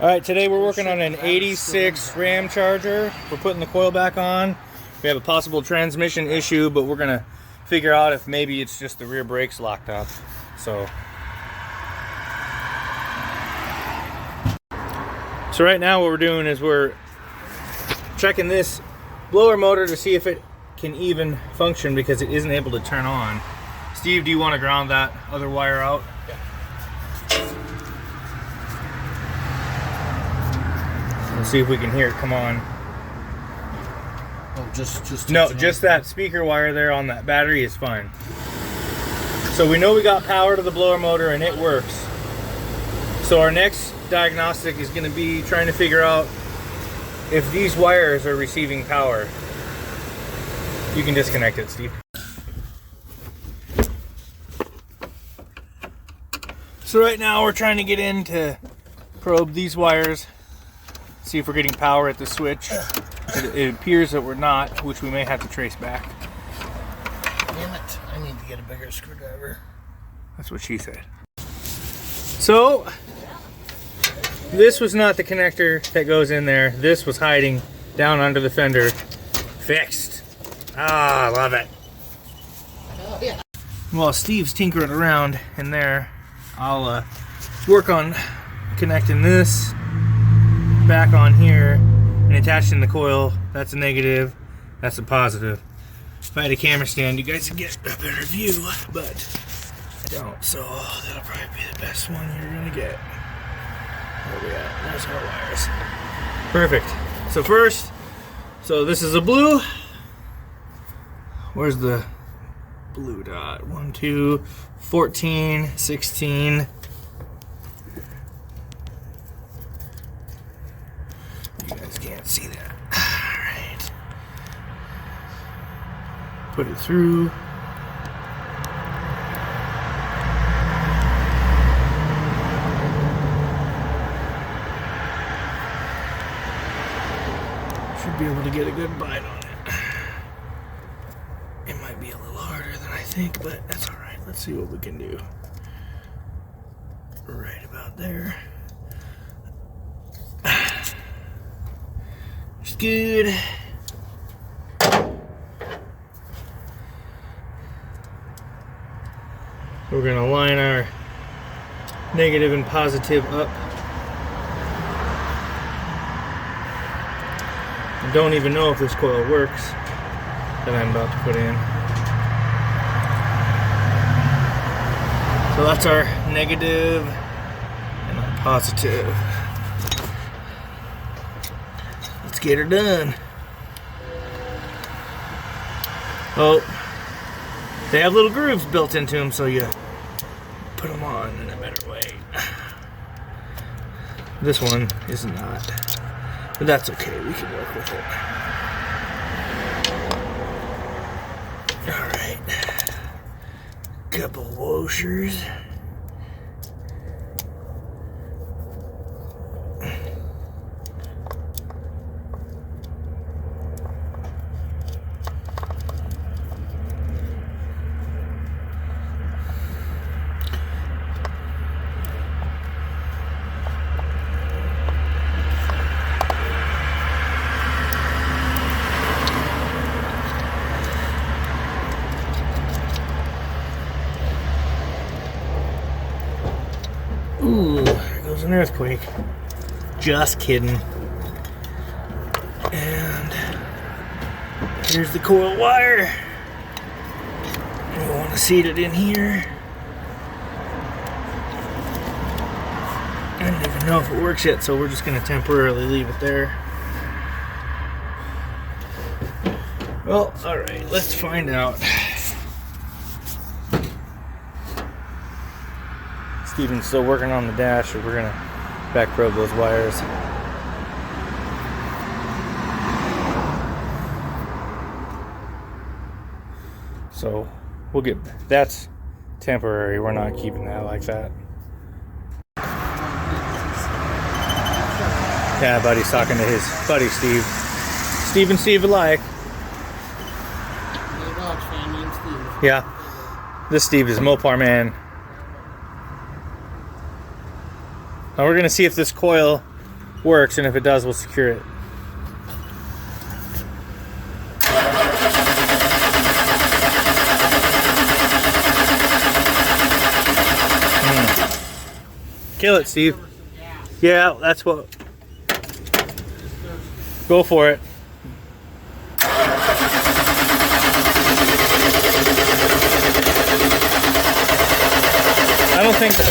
Alright, today we're working on an 86 Ramcharger. We're putting the coil back on. We have a possible transmission issue, but we're going to figure out if maybe it's just the rear brakes locked up. So right now what we're doing is we're checking this blower motor to see if it can even function because it isn't able to turn on. Steve, do you want to ground that other wire out? Yeah. Let's see if we can hear it come on. Oh, just no, just that speaker wire there on that battery is fine. So we know we got power to the blower motor and it works. So our next diagnostic is going to be trying to figure out if these wires are receiving power. You can disconnect it, Steve. So right now we're trying to get in to probe these wires, see if we're getting power at the switch. It appears that we're not, which we may have to trace back. Damn it, I need to get a bigger screwdriver. That's what she said. So, this was not the connector that goes in there. This was hiding down under the fender. Fixed. Ah, I love it. Oh, yeah. While Steve's tinkering around in there, I'll work on connecting this back on here and attaching the coil. That's a negative, that's a positive. If I had a camera stand, you guys would get a better view, but I don't, so that'll probably be the best one you're gonna get. Where are we at? There's our wires. Perfect. So first, this is a blue. Where's the blue dot? 1, 2, 14, 16. You guys can't see that. Alright. Put it through. Should be able to get a good bite on it. It might be a little harder than I think, but that's alright. Let's see what we can do. Right about there. It's good. We're going to line our negative and positive up. I don't even know if this coil works that I'm about to put in. So that's our negative and our positive. Let's get her done. Oh, they have little grooves built into them, so you put them on in a better way. This one is not, but that's okay. We can work with it. All right, couple washers. Ooh, there goes an earthquake. Just kidding. And here's the coil wire. We want to seat it in here. I don't even know if it works yet, so we're just going to temporarily leave it there. Well, alright, let's find out. Steven's still working on the dash, so we're gonna back probe those wires. So we'll get, that's temporary, we're not keeping that like that. Yeah, buddy's talking to his buddy Steve. Steve and Steve alike. Yeah. This Steve is Mopar man. Now we're going to see if this coil works, and if it does, we'll secure it. Kill it, Steve. Yeah, that's what. Go for it. I don't think so.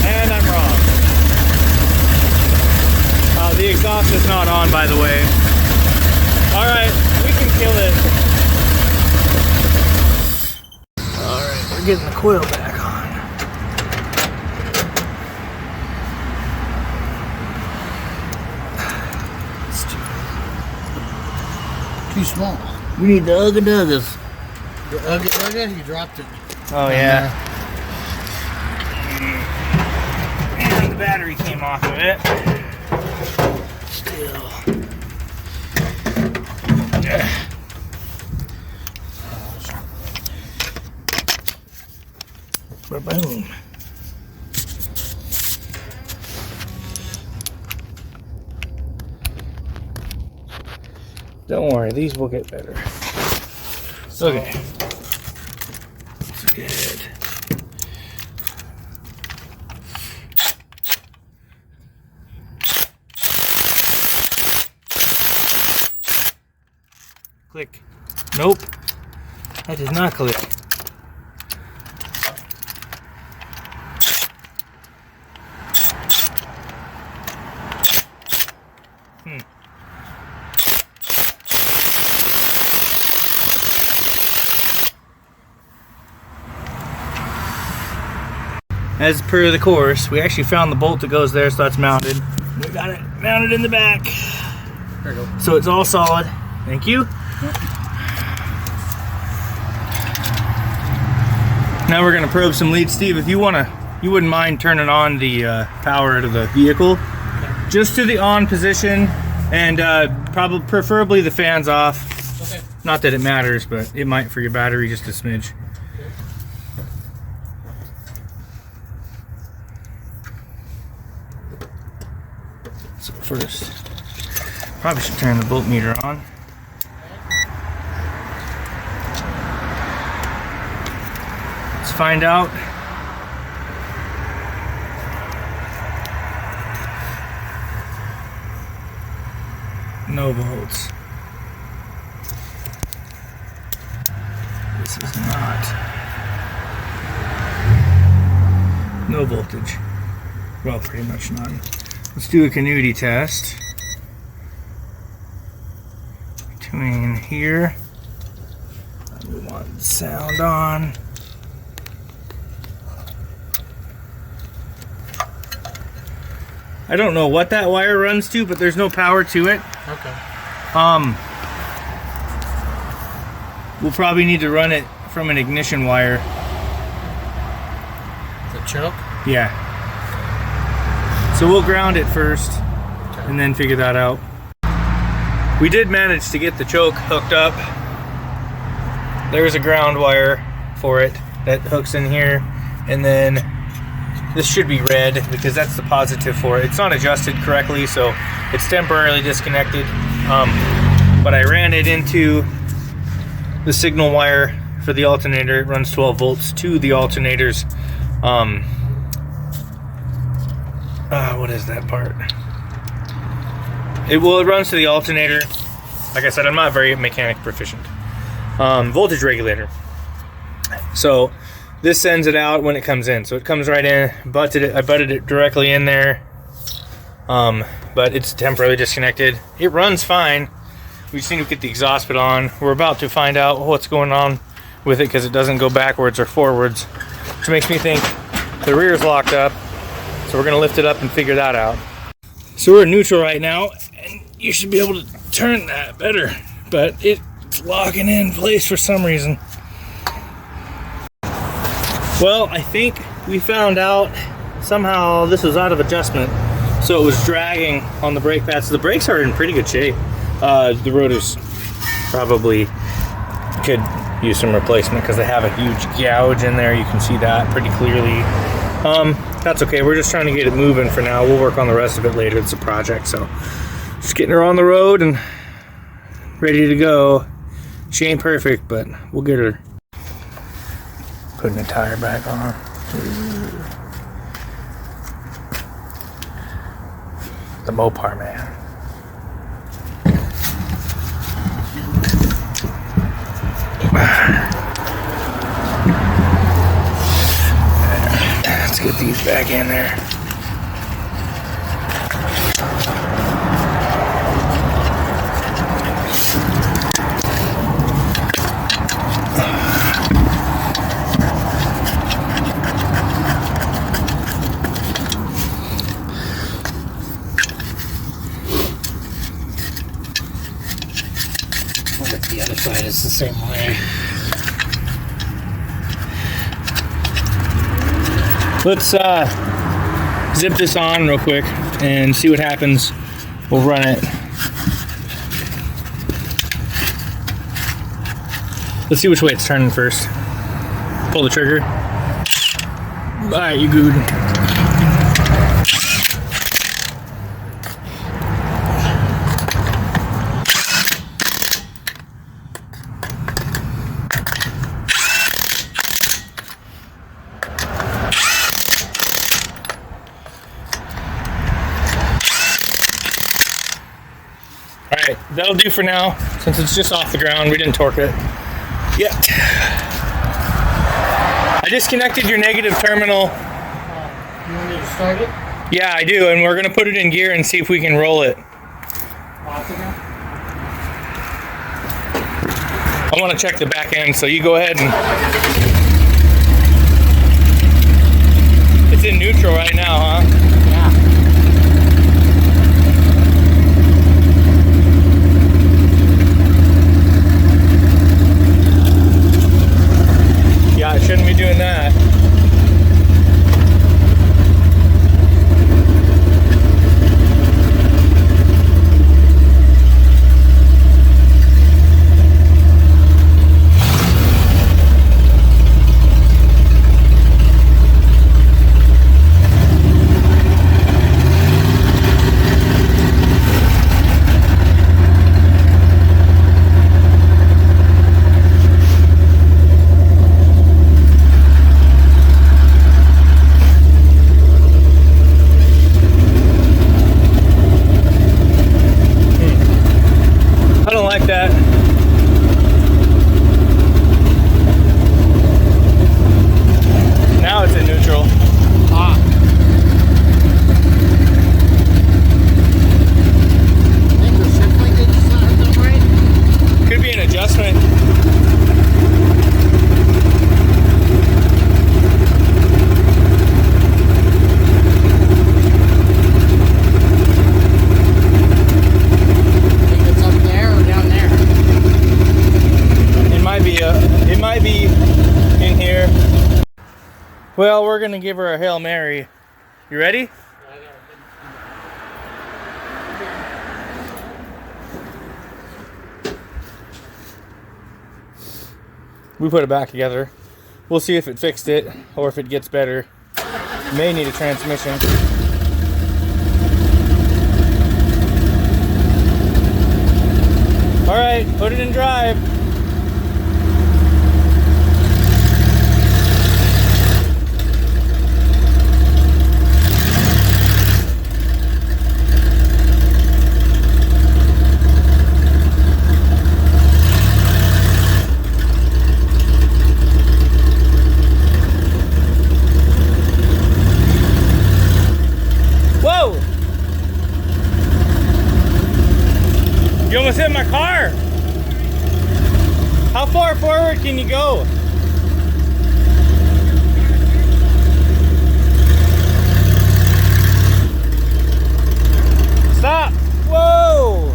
And I'm wrong. The exhaust is not on, by the way. Alright, we can kill it. Alright, we're getting the coil back on. Too small. We need the Ugga-Duggas. The Ugga-Dugga? You dropped it. Oh, yeah. And the battery came off of it. Still. Boom. Don't worry, these will get better. Okay. That's good. Click. Nope. That did not click. As per the course, we actually found the bolt that goes there, so that's mounted. We got it mounted in the back. There you go. So it's all solid. Thank you. Yep. Now we're gonna probe some leads. Steve, if you wouldn't mind turning on the power to the vehicle, just to the on position, and preferably the fans off. Okay. Not that it matters, but it might for your battery, just a smidge. So first, probably should turn the voltmeter on. Let's find out. No volts. This is not. No voltage. Well, pretty much none. Let's do a continuity test between here. We want the sound on. I don't know what that wire runs to, but there's no power to it. Okay. We'll probably need to run it from an ignition wire. The choke? Yeah. So we'll ground it first, and then figure that out. We did manage to get the choke hooked up. There's a ground wire for it that hooks in here, and then this should be red because that's the positive for it. It's not adjusted correctly, so it's temporarily disconnected. But I ran it into the signal wire for the alternator. It runs 12 volts to the alternators. What is that part? It runs to the alternator. Like I said, I'm not very mechanic proficient. Voltage regulator. So this sends it out when it comes in. So it comes right in. I butted it directly in there. But it's temporarily disconnected. It runs fine. We just need to get the exhaust put on. We're about to find out what's going on with it because it doesn't go backwards or forwards, which makes me think the rear's locked up. So we're gonna lift it up and figure that out. So we're in neutral right now, and you should be able to turn that better, but it's locking in place for some reason. Well, I think we found out somehow this was out of adjustment, so it was dragging on the brake pads. So the brakes are in pretty good shape. The rotors probably could use some replacement because they have a huge gouge in there. You can see that pretty clearly. That's okay. We're just trying to get it moving for now. We'll work on the rest of it later. It's a project, so just getting her on the road and ready to go. She ain't perfect, but we'll get her. Putting the tire back on. The Mopar man. Let's get these back in there. What if the other side is the same way? Let's zip this on real quick and see what happens. We'll run it. Let's see which way it's turning first. Pull the trigger. Alright, you good. Alright, that'll do for now, since it's just off the ground. We didn't torque it yet. I disconnected your negative terminal. You want me to start it? Yeah, I do, and we're going to put it in gear and see if we can roll it. Off again? I want to check the back end, so you go ahead and... It's in neutral right now, huh? Yeah. Yeah, I shouldn't be doing that. I don't like that. Now it's in neutral. Ah. I think the shift linkage is not hooked up right. Could be an adjustment. Think it's up there or down there? It might be in here. Well, we're gonna give her a Hail Mary. You ready? We put it back together. We'll see if it fixed it or if it gets better. May need a transmission. All right, put it in drive. Whoa! You almost hit my car. How far forward can you go? Stop! Whoa!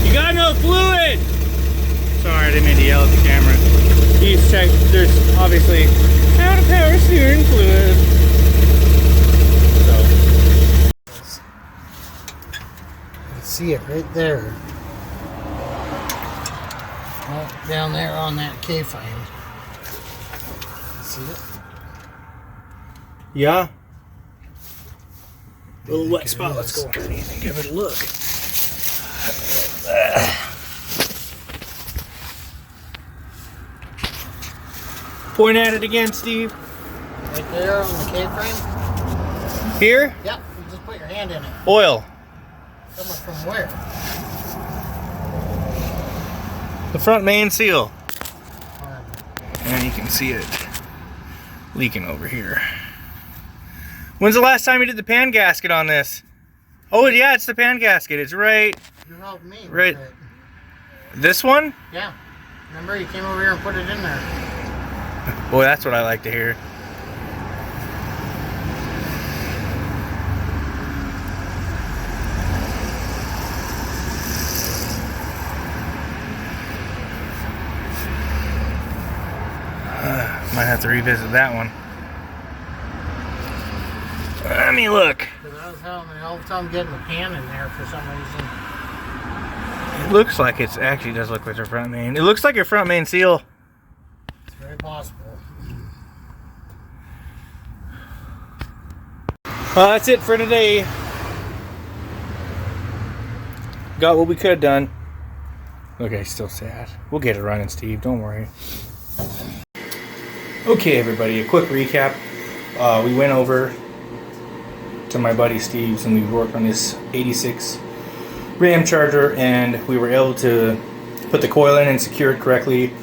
You got no fluid! Sorry, I didn't mean to yell at the camera. He's checked, there's obviously see it right there. Oh, down there on that K-frame. See it? Yeah. Little wet spot. Let's go underneath and give it a look. Point at it again, Steve. Right there on the K-frame? Here? Yep, you just put your hand in it. Oil. Coming from where? The front main seal. And you can see it leaking over here. When's the last time you did the pan gasket on this? Oh yeah, it's the pan gasket. It's right. You helped me. Right. This one? Yeah. Remember, you came over here and put it in there. Boy, that's what I like to hear. Might have to revisit that one. Let me look. Because I was telling me all the time getting the pan in there for some reason. It looks like it actually does look like your front main. It looks like your front main seal. It's very possible. Well, that's it for today. Got what we could have done. Okay, still sad. We'll get it running, Steve. Don't worry. Okay, everybody, a quick recap. We went over to my buddy Steve's and we worked on this 86 Ramcharger, and we were able to put the coil in and secure it correctly.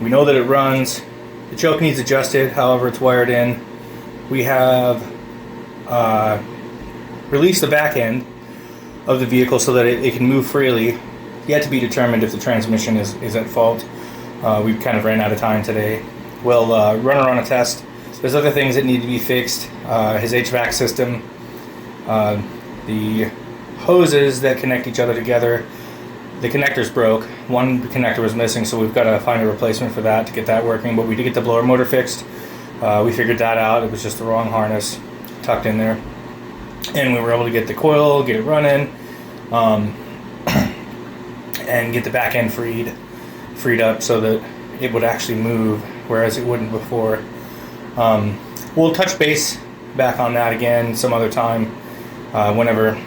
We know that it runs. The choke needs adjusted, however it's wired in. We have released the back end of the vehicle so that it can move freely. Yet to be determined if the transmission is at fault. We kind of ran out of time today. We'll run her on a test. There's other things that need to be fixed. His HVAC system, the hoses that connect each other together, the connectors broke. One connector was missing, so we've got to find a replacement for that to get that working. But we did get the blower motor fixed. We figured that out. It was just the wrong harness tucked in there. And we were able to get the coil, get it running, and get the back end freed up so that it would actually move, whereas it wouldn't before. We'll touch base back on that again some other time, whenever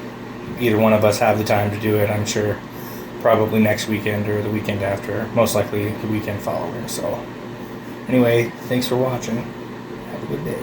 either one of us have the time to do it. I'm sure probably next weekend or the weekend after, most likely the weekend following. So anyway, thanks for watching. Have a good day.